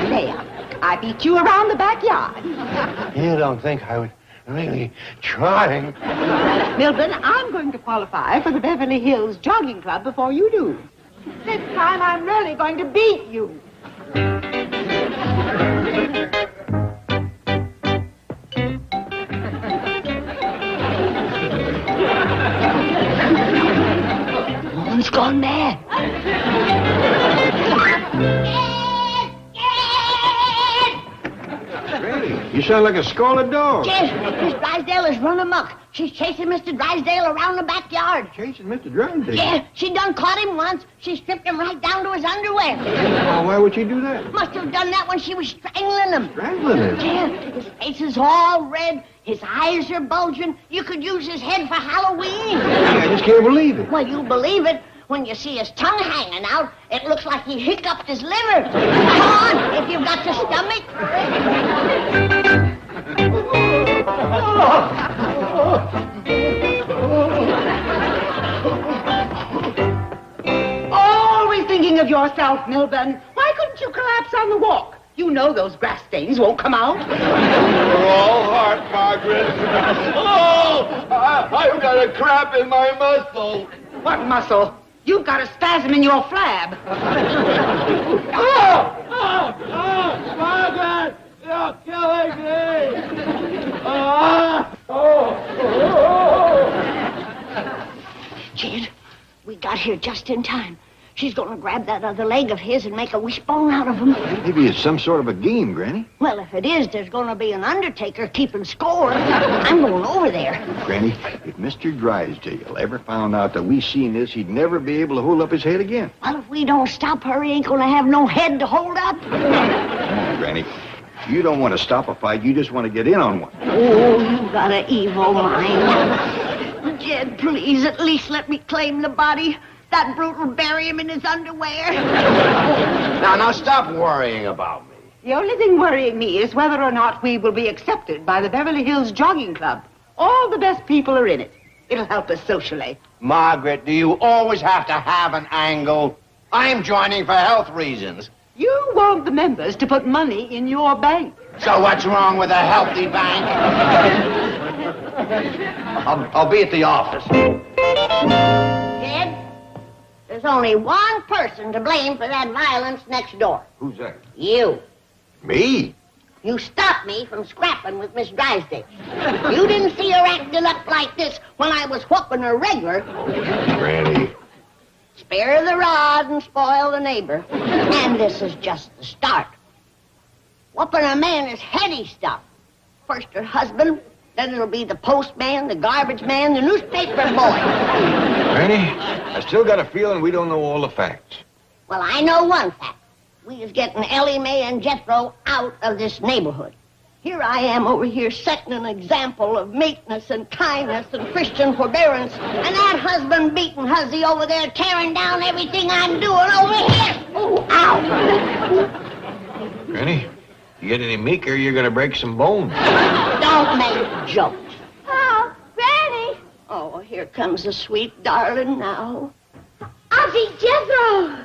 There. I beat you around the backyard. You don't think I would really try? Milburn, I'm going to qualify for the Beverly Hills Jogging Club before you do. This time I'm really going to beat you. Oh, he's gone mad. You sound like a scalded dog. Yes, Miss Drysdale has run amok. She's chasing Mr. Drysdale around the backyard. Chasing Mr. Drysdale? Yeah, she done caught him once. She stripped him right down to his underwear. Oh, why would she do that? Must have done that when she was strangling him. Strangling him? Yeah, his face is all red. His eyes are bulging. You could use his head for Halloween. I just can't believe it. Well, you'll believe it. When you see his tongue hanging out, it looks like he hiccuped his liver. Come on, if you've got the stomach. Always thinking of yourself, Milburn. Why couldn't you collapse on the walk? You know those grass stains won't come out. You're all heart, Margaret. Oh, I've got a cramp in my muscle. What muscle? You've got a spasm in your flab. Margaret, you're killing me. Jed, we got here just in time. She's going to grab that other leg of his and make a wishbone out of him. Maybe it's some sort of a game, Granny. Well, if it is, there's going to be an undertaker keeping score. I'm going over there. Granny, if Mr. Drysdale ever found out that we seen this, he'd never be able to hold up his head again. Well, if we don't stop her, he ain't going to have no head to hold up. Come on, Granny. You don't want to stop a fight. You just want to get in on one. Oh, you got an evil mind. Jed, please, at least let me claim the body. That brute will bury him in his underwear. Now, stop worrying about me. The only thing worrying me is whether or not we will be accepted by the Beverly Hills Jogging Club. All the best people are in it. It'll help us socially. Margaret, do you always have to have an angle? I'm joining for health reasons. You want the members to put money in your bank. So what's wrong with a healthy bank? I'll be at the office. Jed, there's only one person to blame for that violence next door. Who's that? You. Me? You stopped me from scrapping with Miss Drysdale. You didn't see her acting up like this when I was whooping her regular. Granny. Spare the rod and spoil the neighbor. And this is just the start. Whooping a man is heady stuff. First her husband, then it'll be the postman, the garbage man, the newspaper boy. Granny, I still got a feeling we don't know all the facts. Well, I know one fact. We is getting Ellie Mae and Jethro out of this neighborhood. Here I am over here setting an example of meekness and kindness and Christian forbearance, and that husband beating hussy over there tearing down everything I'm doing over here. Oh, ow! Granny, you get any meeker, you're going to break some bones. Don't make jokes. Oh, Granny! Oh, here comes the sweet darling now. Auntie Jethro!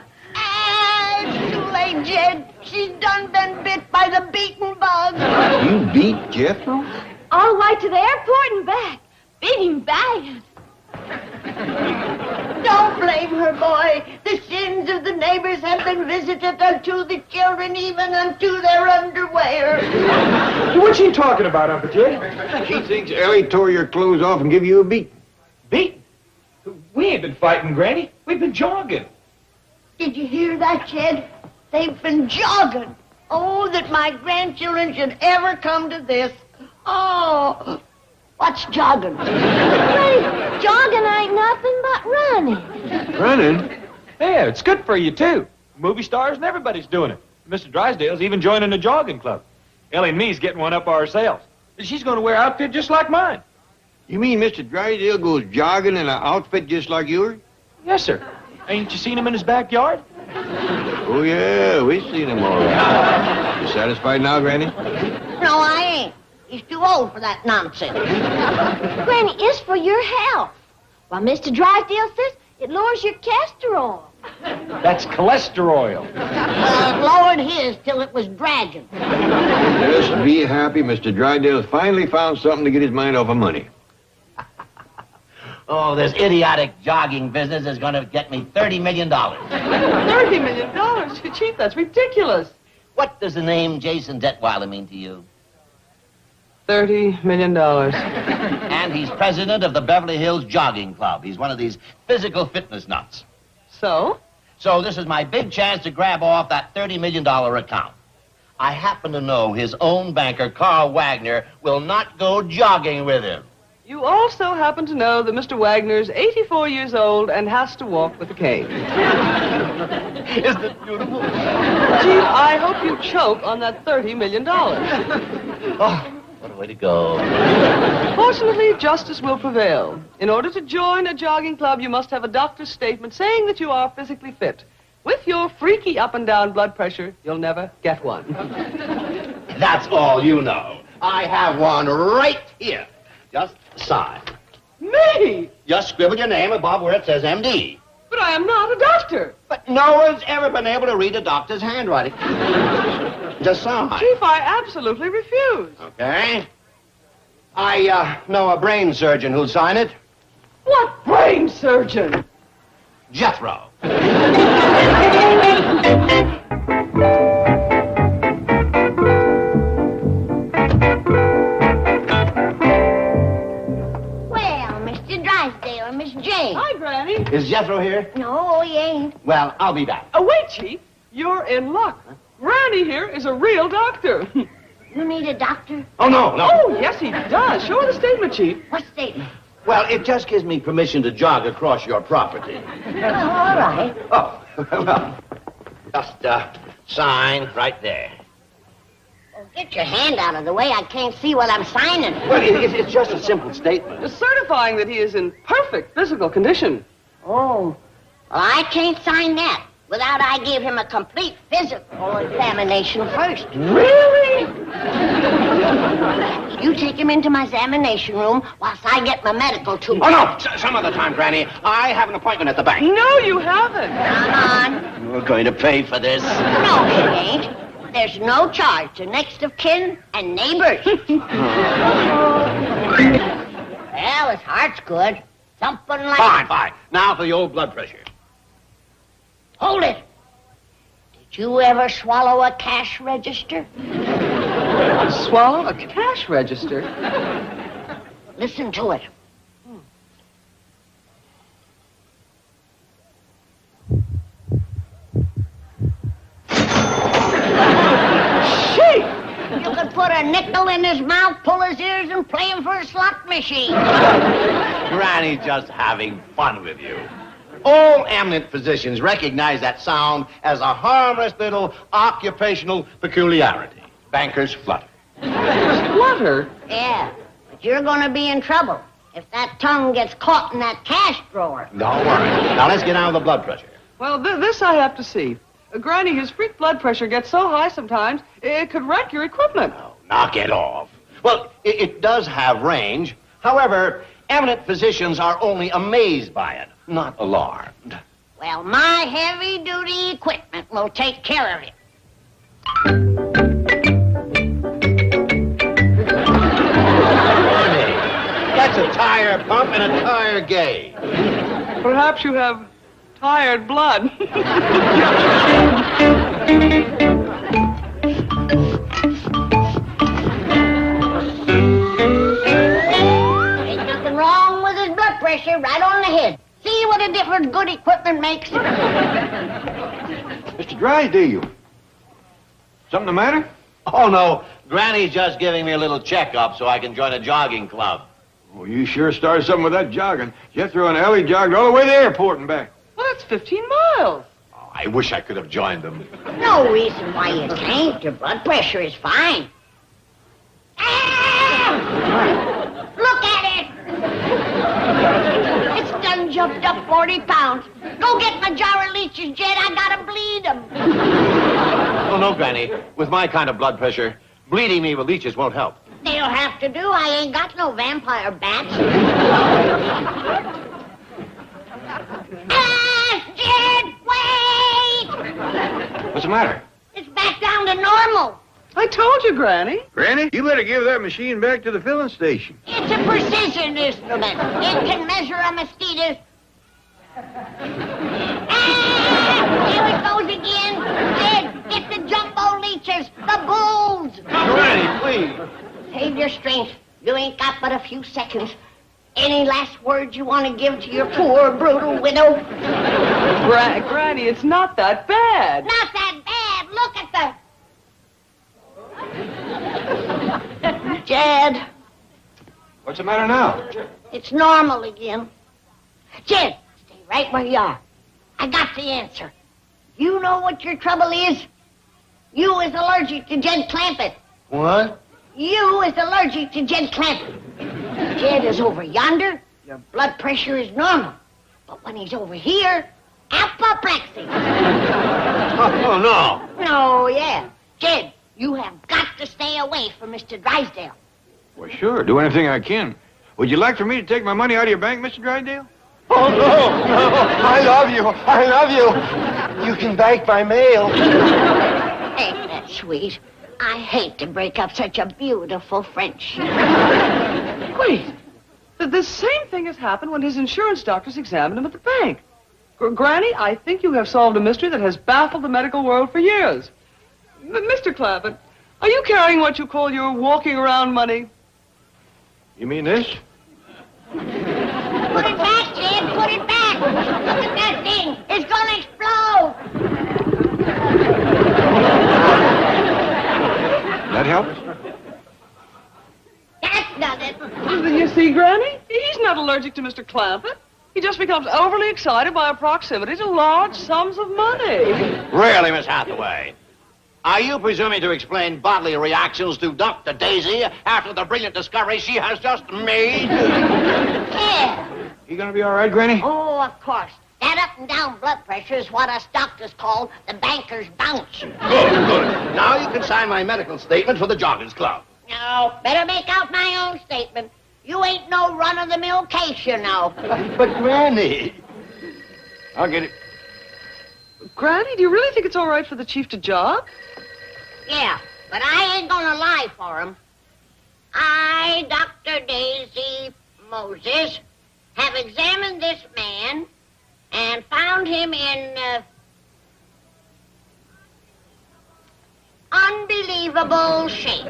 It's too late, Jed. She's done been bit by the beaten bug. You beat Jethro? All the way to the airport and back. Beat him bad. Don't blame her, boy. The sins of the neighbors have been visited unto the children, even unto their underwear. What's she talking about, Uncle Jed? She thinks Ellie tore your clothes off and give you a beat. Beat? We ain't been fighting, Granny. We've been jogging. Did you hear that, Jed? They've been jogging. Oh, that my grandchildren should ever come to this. Oh, what's jogging? Hey, jogging ain't nothing but running. Running? Yeah, it's good for you, too. Movie stars and everybody's doing it. Mr. Drysdale's even joining a jogging club. Ellie and me's getting one up ourselves. She's going to wear an outfit just like mine. You mean Mr. Drysdale goes jogging in an outfit just like yours? Yes, sir. Ain't you seen him in his backyard? Oh, yeah, we've seen him all right. You satisfied now, Granny? No, I ain't. He's too old for that nonsense. Granny, it's for your health. Well, Mr. Drysdale says it lowers your cholesterol. That's cholesterol. Lowered his till it was dragging. Just be happy Mr. Drysdale finally found something to get his mind off of money. Oh, this idiotic jogging business is going to get me $30 million. $30 million? Chief, that's ridiculous. What does the name Jason Detweiler mean to you? $30 million. And he's president of the Beverly Hills Jogging Club. He's one of these physical fitness nuts. So? So this is my big chance to grab off that $30 million account. I happen to know his own banker, Carl Wagner, will not go jogging with him. You also happen to know that Mr. Wagner's 84 years old and has to walk with a cane. Isn't it beautiful? Chief, I hope you choke on that $30 million. Oh, what a way to go. Fortunately, justice will prevail. In order to join a jogging club, you must have a doctor's statement saying that you are physically fit. With your freaky up and down blood pressure, you'll never get one. That's all you know. I have one right here. Just sign. Me? Just scribble your name above where it says MD. But I am not a doctor. But no one's ever been able to read a doctor's handwriting. Just sign. Chief, I absolutely refuse. Okay. I know a brain surgeon who'll sign it. What brain surgeon? Jethro. Hi, Granny. Is Jethro here? No, he ain't. Well, I'll be back. Oh, wait, Chief. You're in luck. Granny here is a real doctor. You need a doctor? Oh, no. Oh, yes, he does. Show her the statement, Chief. What statement? Well, it just gives me permission to jog across your property. Oh, all right. Oh, well, just sign right there. Well, get your hand out of the way. I can't see what I'm signing. Well, it's just a simple statement. Certifying that he is in perfect physical condition. Oh, well, I can't sign that without I give him a complete physical examination first. Really? You take him into my examination room whilst I get my medical too. Oh, no, some other time, Granny. I have an appointment at the bank. No, you haven't. Come on. We're going to pay for this. No, she ain't. There's no charge to next of kin and neighbors. Well, his heart's good. Something like... Fine. Now for the old blood pressure. Hold it. Did you ever swallow a cash register? Swallow a cash register? Listen to it. You could put a nickel in his mouth, pull his ears, and play him for a slot machine. Granny just having fun with you. All eminent physicians recognize that sound as a harmless little occupational peculiarity. Bankers flutter. Flutter? Yeah, but you're going to be in trouble if that tongue gets caught in that cash drawer. Don't worry. Now let's get down to the blood pressure. Well, this I have to see. Granny, his freak blood pressure gets so high sometimes, it could wreck your equipment. Oh, knock it off. Well, it does have range. However, eminent physicians are only amazed by it, not alarmed. Well, my heavy-duty equipment will take care of it. That's a tire pump and a tire gauge. Perhaps you have tired blood. Ain't nothing wrong with his blood pressure, right on the head. See what a difference good equipment makes? Mr. Drysdale, something the matter? Oh, no. Granny's just giving me a little checkup so I can join a jogging club. Well, you sure started something with that jogging. Jethro and Ellie jogged all the way to the airport and back. Well, that's 15 miles. Oh, I wish I could have joined them. No reason why you can't. Your blood pressure is fine. Ah! Look at it! It's done jumped up 40 pounds. Go get my jar of leeches, Jed. I gotta bleed them. Oh, no, Granny. With my kind of blood pressure, bleeding me with leeches won't help. They'll have to do. I ain't got no vampire bats. Jed, wait! What's the matter? It's back down to normal. I told you, Granny. Granny, you better give that machine back to the filling station. It's a precision instrument. It can measure a mosquito's... Ah! Here it goes again. Ed, get the jumbo leeches, the bulls. Granny, please. Save your strength. You ain't got but a few seconds. Any last words you want to give to your poor, brutal widow? Granny, it's not that bad. Not that bad. Look at the... Jed, What's the matter now? it's normal again. Jed, stay right where you are. I got the answer. You know what your trouble is? You is allergic to Jed Clampett. What? You is allergic to Jed Clampett. Jed is over yonder. Your blood pressure is normal. But when he's over here, apoplexy. Oh, no. No, yeah. Jed, you have got to stay away from Mr. Drysdale. Well, sure. Do anything I can. Would you like for me to take my money out of your bank, Mr. Drysdale? Oh, no. I love you. I love you. You can bank my mail. Ain't that sweet? I hate to break up such a beautiful friendship. Wait. The same thing has happened when his insurance doctors examined him at the bank. Granny, I think you have solved a mystery that has baffled the medical world for years. Mr. Clampett, are you carrying what you call your walking around money? You mean this? Put it back, Jed. Put it back. Look at that thing. It's going to explode. That helps? That's done it. You see, Granny, he's not allergic to Mr. Clampett. He just becomes overly excited by a proximity to large sums of money. Really, Miss Hathaway? Are you presuming to explain bodily reactions to Dr. Daisy after the brilliant discovery she has just made? Yeah. You gonna be all right, Granny? Oh, of course. That up and down blood pressure is what us doctors call the banker's bounce. Good, good. Now you can sign my medical statement for the Joggers Club. No, better make out my own statement. You ain't no run-of-the-mill case, you know. But, Granny... I'll get it. Granny, do you really think it's all right for the chief to jog? Yeah, but I ain't gonna lie for him. I, Dr. Daisy Moses, have examined this man and found him in unbelievable shape.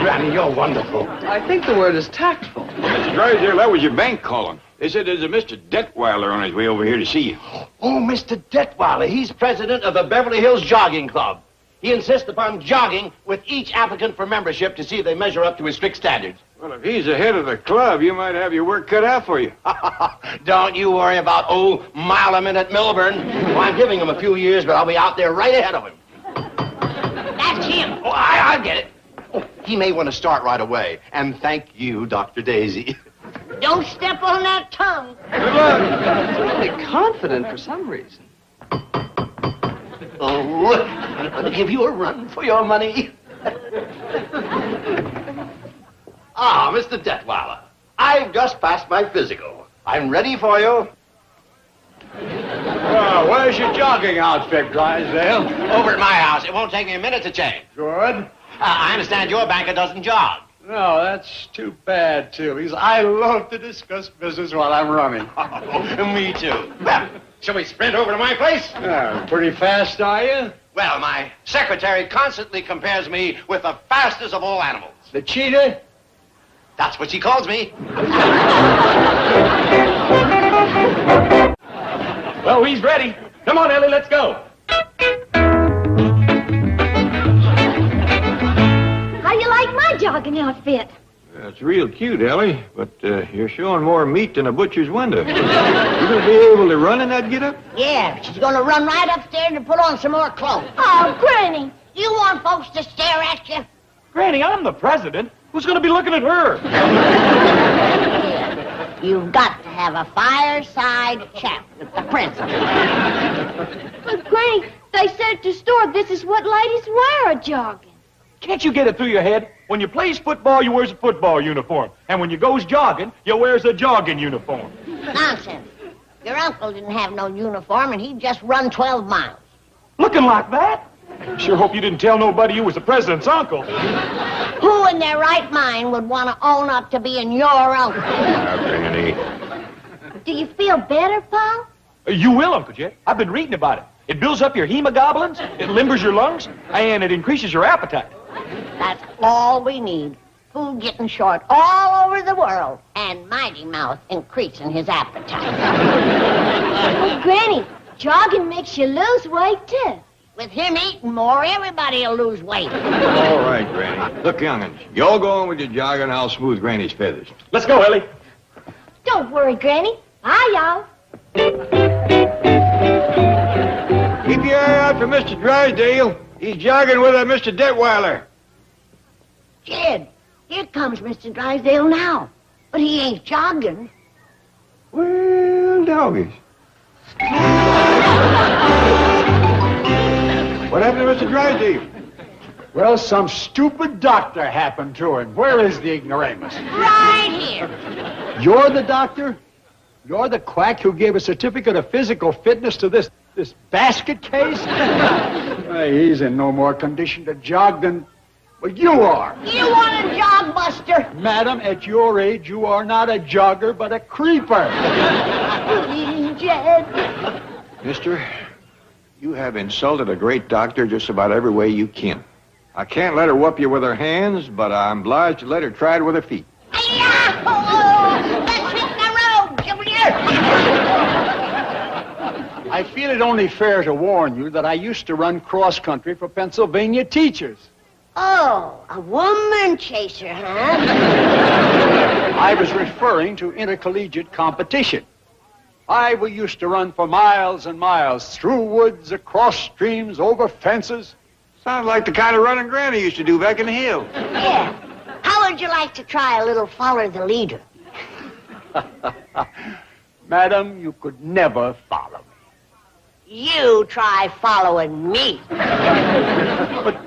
Granny, you're wonderful. I think the word is tactful. Mr. Drysdale, that was your bank calling. They said there's a Mr. Detweiler on his way over here to see you. Oh, Mr. Detweiler, he's president of the Beverly Hills Jogging Club. He insists upon jogging with each applicant for membership to see if they measure up to his strict standards. Well, if he's the head of the club, you might have your work cut out for you. Don't you worry about old mile-a-minute Milburn. Well, I'm giving him a few years, but I'll be out there right ahead of him. That's him. Oh, I'll get it. Oh, he may want to start right away. And thank you, Dr. Daisy. Don't step on that tongue. Good luck. Really confident for some reason. Oh, I'm going to give you a run for your money. Ah, Mr. Detweiler, I've just passed my physical. I'm ready for you. Well, where's your jogging outfit, Drysdale? Over at my house. It won't take me a minute to change. Good. I understand your banker doesn't jog. No, that's too bad, too, because I love to discuss business while I'm running. Oh, me too. Well, shall we sprint over to my place? Pretty fast, are you? Well, my secretary constantly compares me with the fastest of all animals. The cheetah? That's what she calls me. Well, he's ready. Come on, Ellie, let's go. How you like my jogging outfit? That's real cute, Ellie, but you're showing more meat than a butcher's window. You gonna be able to run in that get-up? Yeah, she's gonna run right upstairs and put on some more clothes. Oh, Granny. You want folks to stare at you? Granny, I'm the president. Who's going to be looking at her? You've got to have a fireside chat with the president. But, Granny, they said at the store this is what ladies wear, a jogging. Can't you get it through your head? When you plays football, you wears a football uniform. And when you goes jogging, you wears a jogging uniform. Nonsense. Your uncle didn't have no uniform, and he'd just run 12 miles. Looking like that? Sure hope you didn't tell nobody you was the president's uncle. Who in their right mind would want to own up to being your uncle? Granny. Do you feel better, Paul? You will, Uncle Jed. I've been reading about it. It builds up your hemoglobins, it limbers your lungs, and it increases your appetite. That's all we need. Food getting short all over the world, and Mighty Mouth increasing his appetite. Oh, Granny, jogging makes you lose weight, too. With him eating more, everybody will lose weight. All right, Granny. Look, young'uns, you all go on with your jogging, I'll smooth Granny's feathers. Let's go, Ellie. Don't worry, Granny. Bye, y'all. Keep your eye out for Mr. Drysdale. He's jogging with Mr. Detweiler. Jed, here comes Mr. Drysdale now. But he ain't jogging. Well, doggies. What happened to Mr. Drysdale? Well, some stupid doctor happened to him. Where is the ignoramus? Right here. You're the doctor? You're the quack who gave a certificate of physical fitness to this basket case? Why, he's in no more condition to jog than you are. You want a jog buster? Madam, at your age, you are not a jogger, but a creeper. Jed. Mister, you have insulted a great doctor just about every way you can. I can't let her whoop you with her hands, but I'm obliged to let her try it with her feet. Hi-ya! Oh, let's hit the road, come here. I feel it only fair to warn you that I used to run cross-country for Pennsylvania teachers. Oh, a woman chaser, huh? I was referring to intercollegiate competition. We used to run for miles and miles, through woods, across streams, over fences. Sounds like the kind of running Granny used to do back in the hills. Yeah. How would you like to try a little follow the leader? Madam, you could never follow me. You try following me. But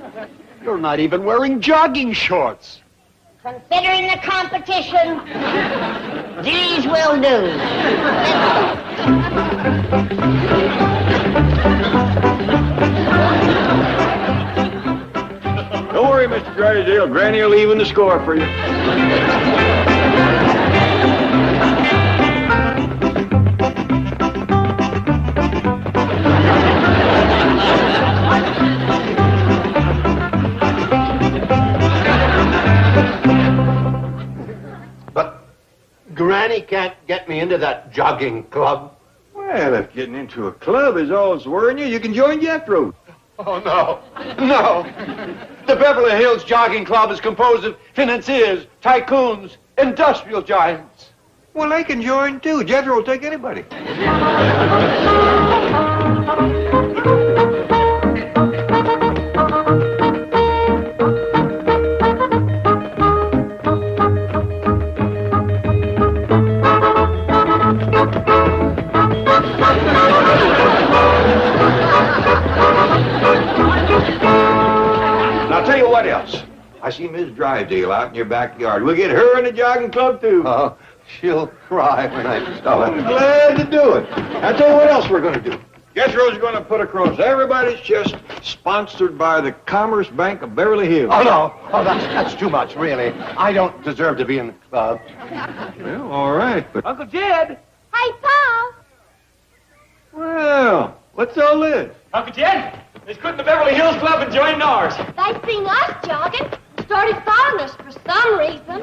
you're not even wearing jogging shorts. Considering the competition, these will do. Don't worry, Mr. Drysdale. Granny will even the score for you. But Granny can't get me into that jogging club. Well, if getting into a club is all it's worrying you, you can join Jethro. Oh, no. No. The Beverly Hills Jogging Club is composed of financiers, tycoons, industrial giants. Well, they can join, too. Jethro will take anybody. I'll tell you what else. I see Miss Drysdale out in your backyard. We'll get her in the jogging club, too. Oh, she'll cry when I tell I'm her. glad to do it. I'll tell you what else we're going to do. Jethro's going to put across everybody's chest, sponsored by the Commerce Bank of Beverly Hills. Oh, no. Oh, that's too much, really. I don't deserve to be in the club. Well, all right, but... Uncle Jed! Hey, Paul. Well, what's all this? Uncle Jed! Let's quit the Beverly Hills Club and join ours. They seen us jogging. Started following us for some reason.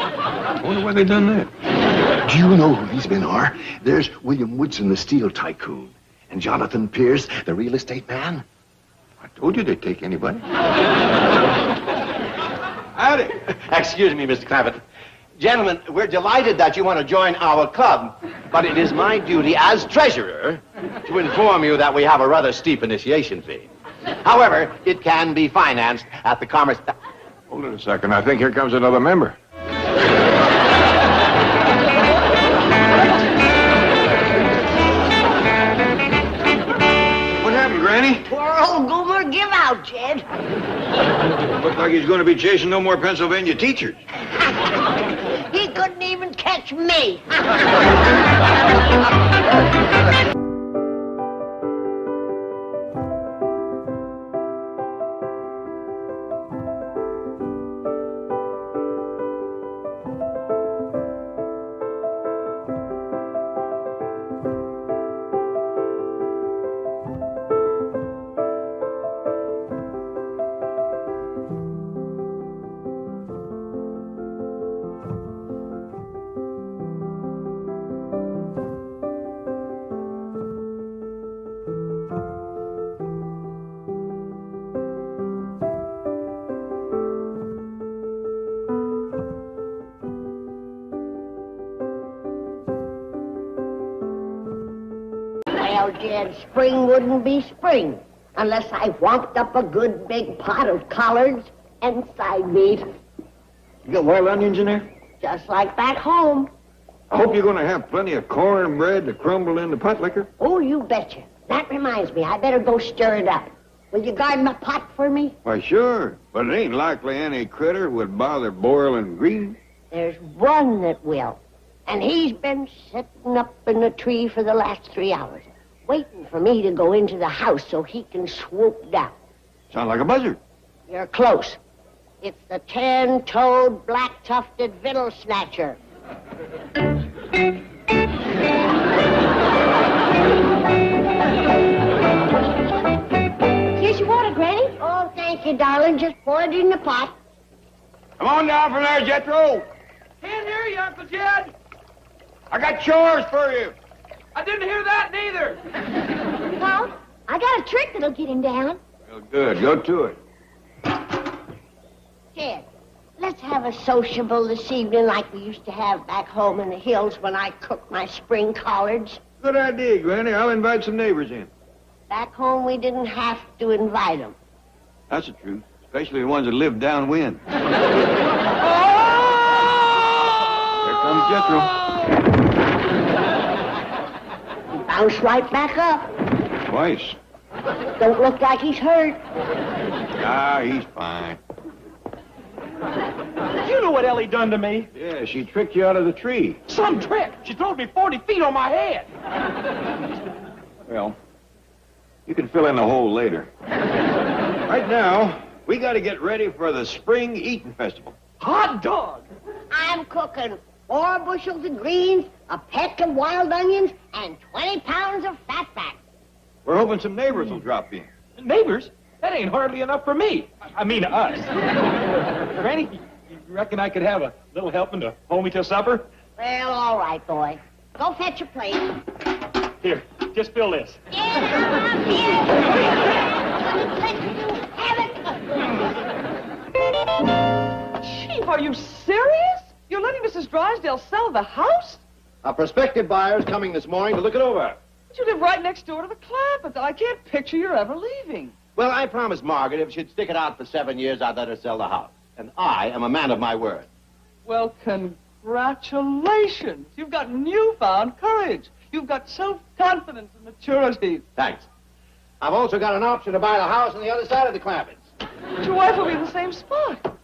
I wonder why they done that. Do you know who these men are? There's William Woodson, the steel tycoon, and Jonathan Pierce, the real estate man. I told you they'd take anybody. Howdy. Excuse me, Mr. Clampett. Gentlemen, we're delighted that you want to join our club, but it is my duty as treasurer to inform you that we have a rather steep initiation fee. However, it can be financed at the Commerce... Hold it a second. I think here comes another member. What happened, Granny? Poor old Goomer, give out, Jed. Looks like he's going to be chasing no more Pennsylvania teachers. He couldn't even catch me. Well, Jed, spring wouldn't be spring unless I whomped up a good big pot of collards and side meat. You got wild onions in there? Just like back home. I hope you're going to have plenty of cornbread to crumble in the pot liquor. Oh, you betcha. That reminds me, I better go stir it up. Will you guard my pot for me? Why, sure. But it ain't likely any critter would bother boiling greens. There's one that will. And he's been sitting up in the tree for the last 3 hours, waiting for me to go into the house so he can swoop down. Sound like a buzzard. You're close. It's the 10-toed, black-tufted victual snatcher. Here's your water, Granny. Oh, thank you, darling. Just pour it in the pot. Come on down from there, Jethro. Can't hear you, Uncle Jed. I got chores for you. I didn't hear that neither. Well, I got a trick that'll get him down. Well, good. Go to it. Jed, let's have a sociable this evening like we used to have back home in the hills when I cooked my spring collards. Good idea, Granny. I'll invite some neighbors in. Back home, we didn't have to invite them. That's the truth, especially the ones that live downwind. Here comes Jethro. He bounced right back up. Twice. Don't look like he's hurt. Ah, he's fine. You know what Ellie done to me? Yeah, she tricked you out of the tree. Some trick. She threw me 40 feet on my head. Well, you can fill in the hole later. Right now, we got to get ready for the Spring Eating Festival. Hot dog. I'm cooking 4 bushels of greens, a peck of wild onions, and 20 pounds of fatback. We're hoping some neighbors will drop in. Neighbors? That ain't hardly enough for me. I mean, us. Granny, you reckon I could have a little helping to hold me till supper? Well, all right, boy. Go fetch a plate. Here, just fill this. Chief, are you serious? You're letting Mrs. Drysdale sell the house? A prospective buyer's coming this morning to look it over. But you live right next door to the Clampetts. I can't picture you ever leaving. Well, I promised Margaret if she'd stick it out for 7 years, I'd let her sell the house. And I am a man of my word. Well, congratulations. You've got newfound courage. You've got self-confidence and maturity. Thanks. I've also got an option to buy the house on the other side of the Clampetts. But your wife will be in the same spot.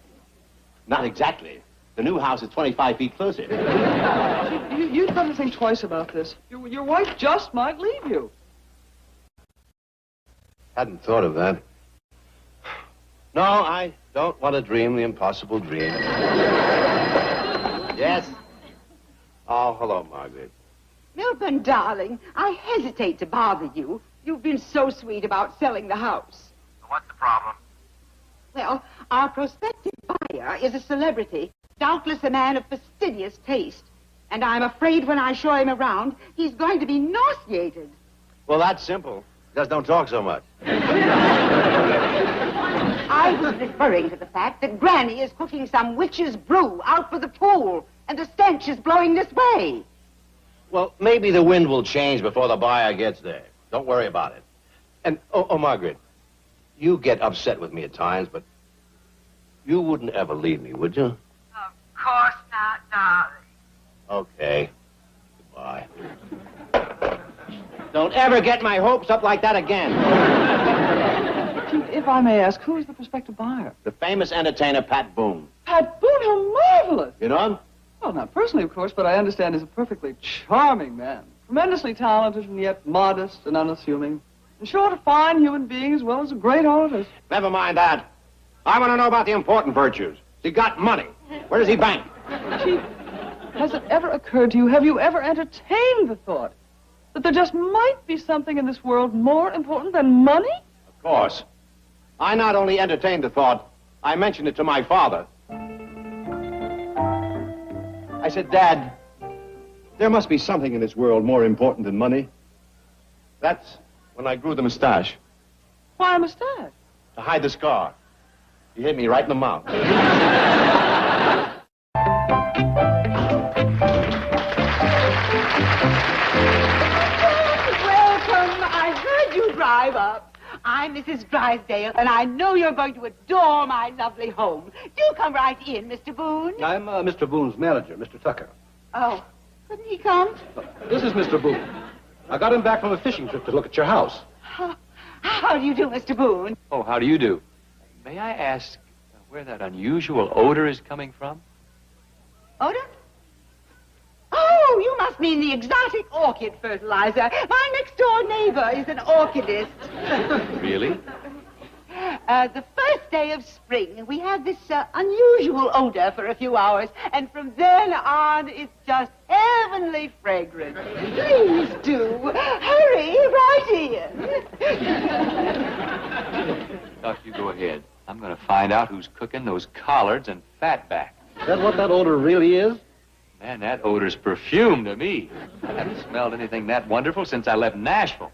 Not exactly. The new house is 25 feet closer. You'd better think twice about this. Your wife just might leave you. Hadn't thought of that. No, I don't want to dream the impossible dream. Yes? Oh, hello, Margaret. Milton, darling, I hesitate to bother you. You've been so sweet about selling the house. What's the problem? Well, our prospective buyer is a celebrity, doubtless a man of fastidious taste. And I'm afraid when I show him around, he's going to be nauseated. Well, that's simple. Just don't talk so much. I was referring to the fact that Granny is cooking some witch's brew out for the pool, and the stench is blowing this way. Well, maybe the wind will change before the buyer gets there. Don't worry about it. And, Margaret, you get upset with me at times, but you wouldn't ever leave me, would you? Of course not, darling. Okay. Goodbye. Don't ever get my hopes up like that again. Chief, if I may ask, who is the prospective buyer? The famous entertainer, Pat Boone. Pat Boone, how marvelous! You know him? Well, not personally, of course, but I understand he's a perfectly charming man. Tremendously talented and yet modest and unassuming. In short, a fine human being as well as a great artist. Never mind that. I want to know about the important virtues. He got money. Where does he bank? Chief, has it ever occurred to you, have you ever entertained the thought that there just might be something in this world more important than money? Of course. I not only entertained the thought, I mentioned it to my father. I said, Dad, there must be something in this world more important than money. That's when I grew the mustache. Why a mustache? To hide the scar. He hit me right in the mouth. Welcome, I'm Mrs. Drysdale, and I know you're going to adore my lovely home. Do come right in, Mr. Boone. I'm Mr. Boone's manager, Mr. Tucker. Oh, couldn't he come? This is Mr. Boone. I got him back from a fishing trip to look at your house. How do you do, Mr. Boone? Oh, how do you do? May I ask where that unusual odor is coming from? Odor? Oh, you must mean the exotic orchid fertilizer. My next-door neighbor is an orchidist. Really? The first day of spring, we have this unusual odor for a few hours, and from then on, it's just heavenly fragrance. Please do. Hurry right in. Doc, you go ahead. I'm going to find out who's cooking those collards and fatback. Is that what that odor really is? Man, that odor's perfume to me. I haven't smelled anything that wonderful since I left Nashville.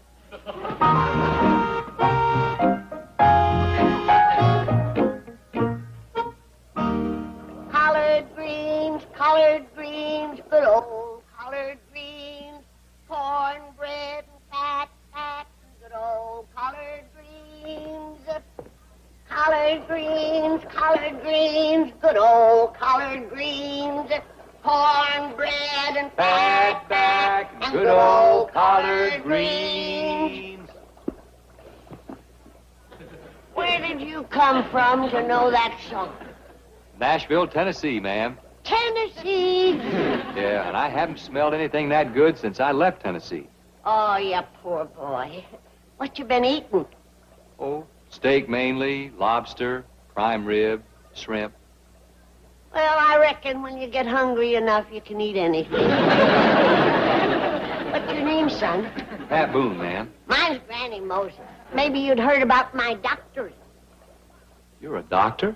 Collard greens, good old collard greens, cornbread and fat, good old collard greens. Collard greens, good old collard greens, cornbread and Fatback and good old collard greens. Where did you come from to know that song? Nashville, Tennessee, ma'am. Tennessee. Yeah, and I haven't smelled anything that good since I left Tennessee. Oh, you poor boy. What you been eating? Oh, steak mainly, lobster, prime rib, shrimp. Well, I reckon when you get hungry enough, you can eat anything. What's your name, son? Pat Boone, ma'am. Mine's Granny Moses. Maybe you'd heard about my doctors. You're a doctor?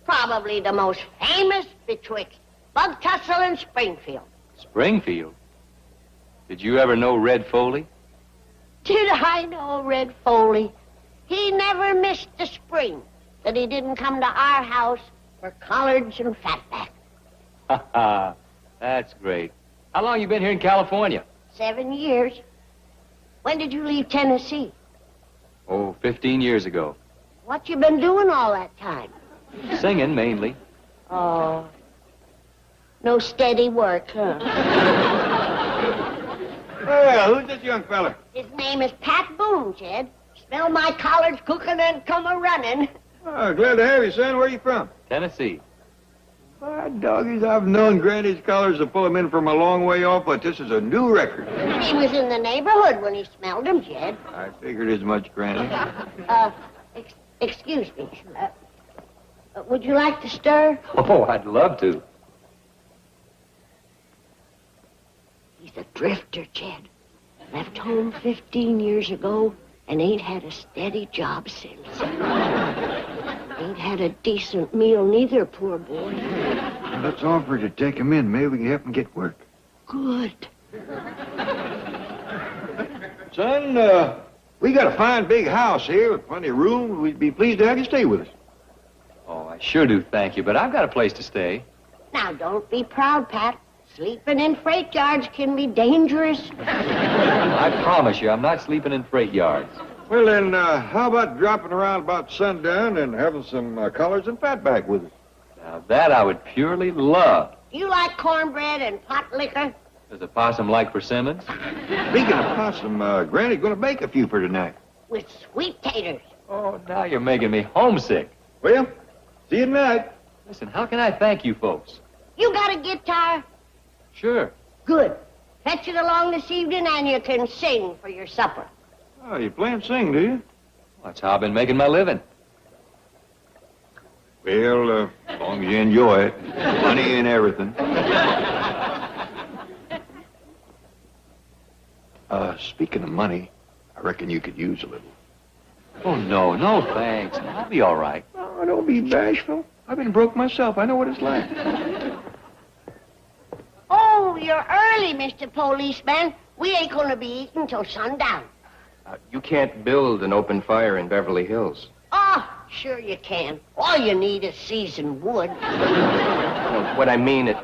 Probably the most famous betwixt Bug Tussle and Springfield. Springfield? Did you ever know Red Foley? Did I know Red Foley? He never missed a spring that he didn't come to our house for collards and fatback. Ha ha, that's great. How long you been here in California? 7 years. When did you leave Tennessee? Oh, 15 years ago. What you been doing all that time? Singing, mainly. Oh. No steady work, huh? Well, who's this young fella? His name is Pat Boone, Jed. Smell my collards cooking and come a-running. Oh, glad to have you, son. Where are you from? Tennessee. By doggies, I've known Granny's collars to pull him in from a long way off, but this is a new record. He was in the neighborhood when he smelled them, Jed. I figured as much, Granny. Excuse me. Would you like to stir? Oh, I'd love to. He's a drifter, Jed. Left home 15 years ago and ain't had a steady job since. Ain't had a decent meal neither, poor boy. Well, let's offer to take him in. Maybe we can help him get work. Good. Son, we got a fine big house here with plenty of room. We'd be pleased to have you stay with us. Oh, I sure do thank you, but I've got a place to stay. Now, don't be proud, Pat. Sleeping in freight yards can be dangerous. I promise you, I'm not sleeping in freight yards. Well, then, how about dropping around about sundown and having some collards and fatback with us? Now, that I would purely love. You like cornbread and pot liquor? Does a possum like persimmons? Speaking of possum, Granny's going to bake a few for tonight. With sweet taters. Oh, now you're making me homesick. Well, see you tonight. Listen, how can I thank you folks? You got a guitar? Sure. Good. Fetch it along this evening and you can sing for your supper. Oh, you play and sing, do you? That's how I've been making my living. Well, as long as you enjoy it. Money and everything. Speaking of money, I reckon you could use a little. Oh, no, thanks. I'll be all right. Oh, don't be bashful. I've been broke myself. I know what it's like. Oh, you're early, Mr. Policeman. We ain't gonna be eating till sundown. You can't build an open fire in Beverly Hills. Oh, sure you can. All you need is seasoned wood. No, what I mean it...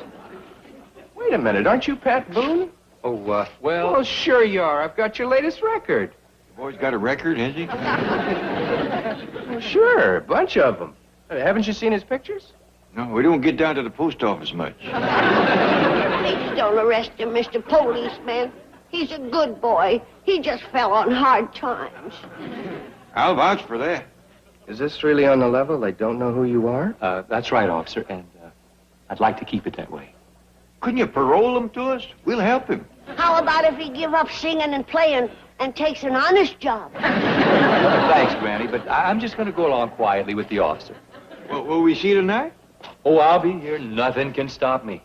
Wait a minute, aren't you Pat Boone? Oh, well... Well, sure you are. I've got your latest record. Boy's got a record, has he? Well, sure, a bunch of them. Haven't you seen his pictures? No, we don't get down to the post office much. Please don't arrest him, Mr. Policeman. He's a good boy. He just fell on hard times. I'll vouch for that. Is this really on the level? They don't know who you are? That's right, officer, and I'd like to keep it that way. Couldn't you parole him to us? We'll help him. How about if he give up singing and playing and takes an honest job? Thanks, Granny, but I'm just going to go along quietly with the officer. Well, will we see tonight? Oh, I'll be here. Nothing can stop me.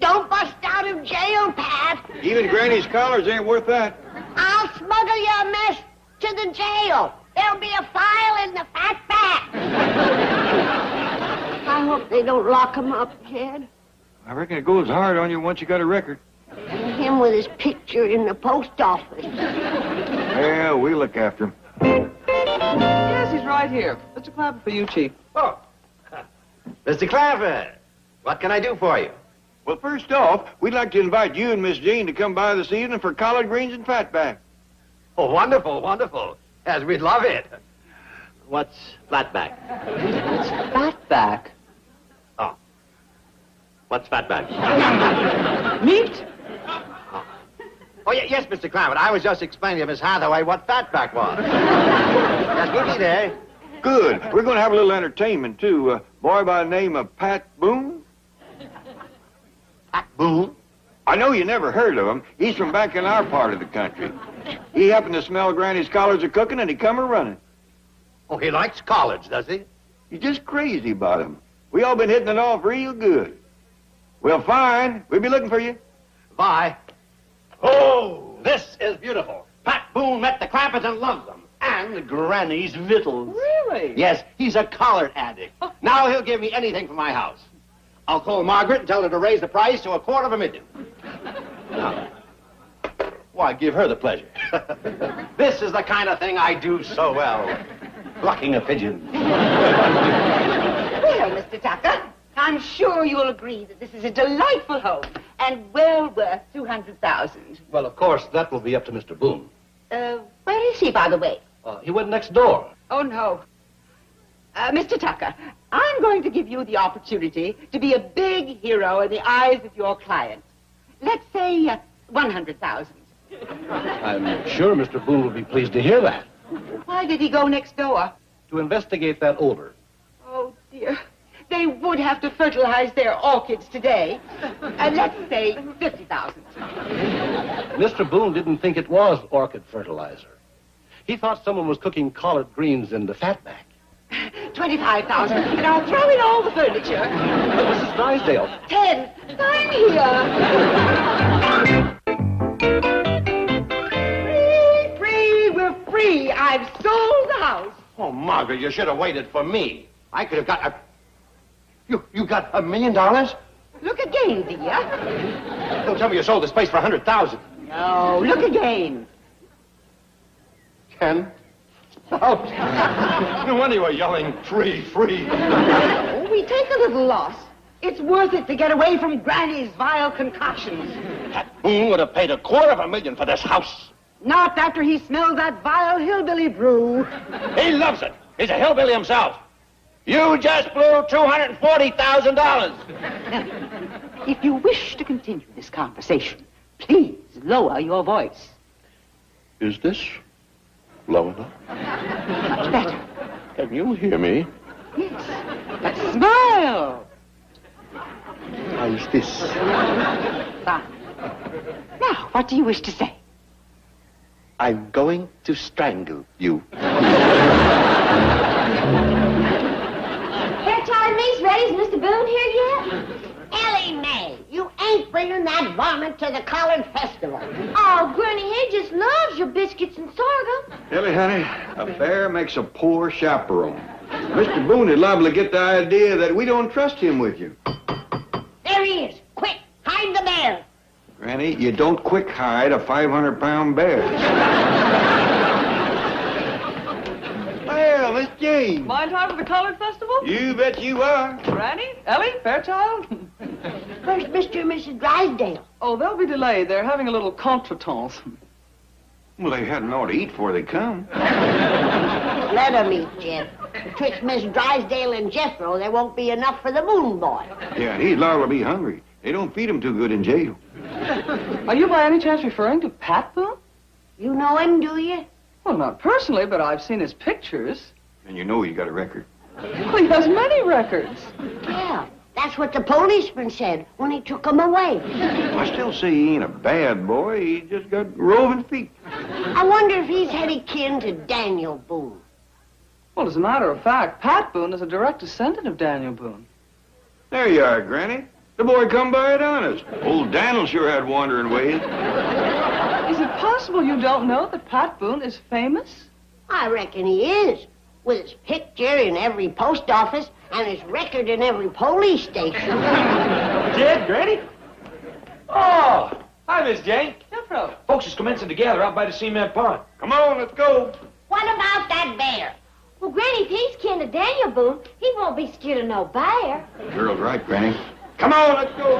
Don't bust out of jail, Pat. Even Granny's collars ain't worth that. I'll smuggle your mess to the jail. There'll be a file in the fat back. I hope they don't lock him up, Kid. I reckon it goes hard on you once you got a record. And him with his picture in the post office. Yeah, we'll look after him. Yes, he's right here. Mr. Clampett for you, Chief. Oh, Mr. Clampett, what can I do for you? Well, first off, we'd like to invite you and Miss Jean to come by this evening for collard greens and fatback. Oh, wonderful, wonderful. Yes, we'd love it. What's flatback? It's fatback. Oh. What's fatback? Meat? Oh, yes, Mr. Clampett. I was just explaining to Miss Hathaway what fatback was. Yes, we'll be there. Good. We're going to have a little entertainment, too. A boy by the name of Pat Boone. Pat Boone? I know you never heard of him. He's from back in our part of the country. He happened to smell Granny's collards a cooking, and he come a-running. Oh, he likes collards, does he? He's just crazy about him. We all been hitting it off real good. Well, fine. We'll be looking for you. Bye. Oh, this is beautiful. Pat Boone met the Clampetts and loves them. And Granny's victuals. Really? Yes, he's a collard addict. Now he'll give me anything for my house. I'll call Margaret and tell her to raise the price to $250,000. Now, why, give her the pleasure. This is the kind of thing I do so well. Plucking a pigeon. Well, Mr. Tucker, I'm sure you'll agree that this is a delightful home and well worth $200,000. Well, of course, that will be up to Mr. Boone. Where is he, by the way? He went next door. Oh, no. Mr. Tucker, I'm going to give you the opportunity to be a big hero in the eyes of your client. Let's say $100,000. I'm sure Mr. Boone will be pleased to hear that. Why did he go next door? To investigate that odor. Oh, dear. They would have to fertilize their orchids today. Let's say $50,000. Mr. Boone didn't think it was orchid fertilizer. He thought someone was cooking collard greens in the fatback. $25,000, and I'll throw in all the furniture. But Mrs. Drysdale. 10. Sign here. Free, we're free. I've sold the house. Oh, Margaret, you should have waited for me. I could have got a... You got $1 million? Look again, dear. Don't tell me you sold this place for $100,000. No, look again. 10? Oh, no wonder you were yelling, free, free. Oh, we take a little loss. It's worth it to get away from Granny's vile concoctions. Pat Boone would have paid $250,000 for this house. Not after he smelled that vile hillbilly brew. He loves it. He's a hillbilly himself. You just blew $240,000. Now, if you wish to continue this conversation, please lower your voice. Is this low enough? Much better. Can you hear me? Yes. But smile. How's this? Fine. Now, what do you wish to say? I'm going to strangle you. Hairtie Me's ready. Is Mr. Boone here yet? Ellie Mae, you ain't bringing that varmint to the Collard Festival. Oh, Granny, he just loves your biscuits and sorghum. Ellie, honey, a bear makes a poor chaperone. Mr. Boone is liable to get the idea that we don't trust him with you. There he is. Quick, hide the bear. Granny, you don't quick hide a 500-pound bear. Well, Miss Jane. Mine time for the Collard Festival? You bet you are. Granny? Ellie? Fairchild? Where's Mr. and Mrs. Drysdale? Oh, they'll be delayed. They're having a little contretemps. Well, they hadn't ought to eat before they come. Let 'em eat, Jed. Betwixt Miss Drysdale and Jethro, there won't be enough for the moon boy. Yeah, and he's liable to be hungry. They don't feed him too good in jail. Are you by any chance referring to Pat Boone? You know him, do you? Well, not personally, but I've seen his pictures. And you know he's got a record. Well, he has many records. Yeah, that's what the policeman said when he took him away. I still say he ain't a bad boy. He just got roving feet. I wonder if he's any kin to Daniel Boone. Well, as a matter of fact, Pat Boone is a direct descendant of Daniel Boone. There you are, Granny. The boy come by it honest. Old Daniel sure had wandering ways. Is it possible you don't know that Pat Boone is famous? I reckon he is. With his picture in every post office and his record in every police station. Jed, Granny? Oh, hi, Miss Jane. Jethro. Folks is commencing to gather out by the cement pond. Come on, let's go. What about that bear? Well, Granny, if he's kin to Daniel Boone, he won't be scared of no bear. The girl's right, Granny. Come on, let's go.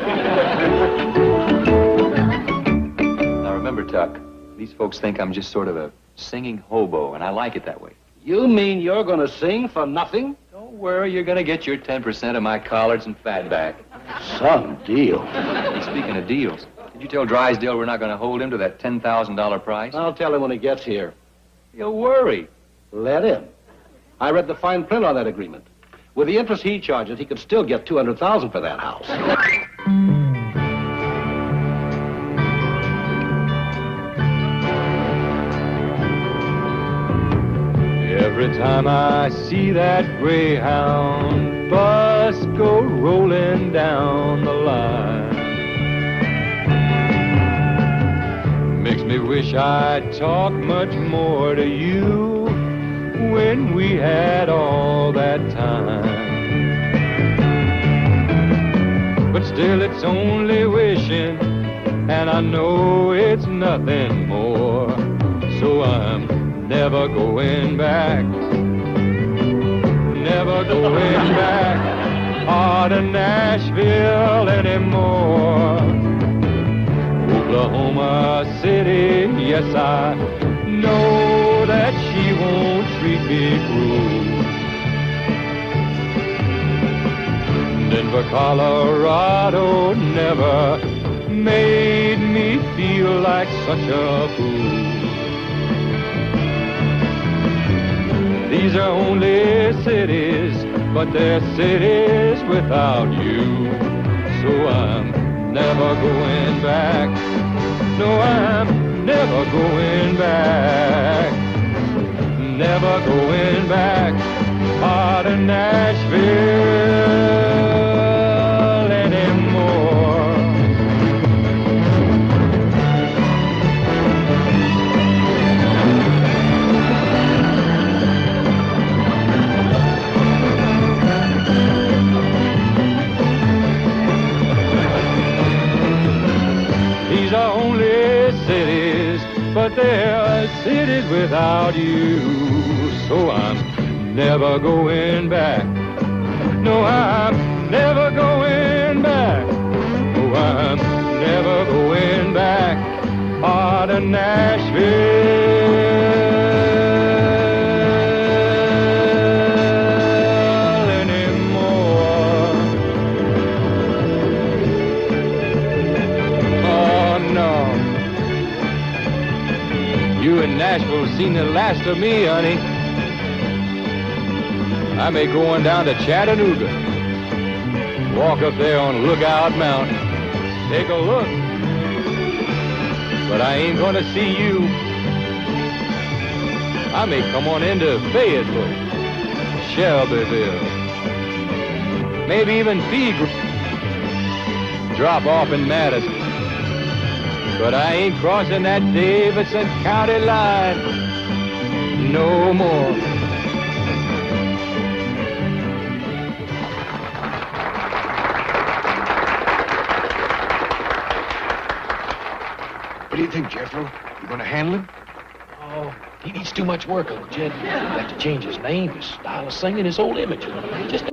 Now remember, Tuck, these folks think I'm just sort of a singing hobo, and I like it that way. You mean you're going to sing for nothing? Don't worry, you're going to get your 10% of my collards and fat back. Some deal. Hey, speaking of deals, did you tell Drysdale we're not going to hold him to that $10,000 price? I'll tell him when he gets here. You'll worry. Let him. I read the fine print on that agreement. With the interest he charges, he could still get $200,000 for that house. Every time I see that Greyhound bus go rolling down the line, makes me wish I'd talk much more to you when we had all that time. But still it's only wishing, and I know it's nothing more. So I'm never going back, never going back to Nashville anymore. Oklahoma City, yes, I know that she won't treat me cruel. Denver, Colorado never made me feel like such a fool. These are only cities, but they're cities without you. So I'm never going back. No, I'm never going back. Never going back to Nashville anymore. These are only cities, but they're cities without you. So I'm never going back. No, I'm never going back. Oh, I'm never going back to Nashville anymore. Oh, no. You in Nashville seen the last of me, honey. I may go on down to Chattanooga, walk up there on Lookout Mountain, take a look, but I ain't gonna see you. I may come on into Fayetteville, Shelbyville, maybe even Pegram, drop off in Madison, but I ain't crossing that Davidson County line no more. What do you think, Jethro? You gonna handle him? Oh, he needs too much work, Uncle Jed. He'll have to change his name, his style of singing, his whole image. Just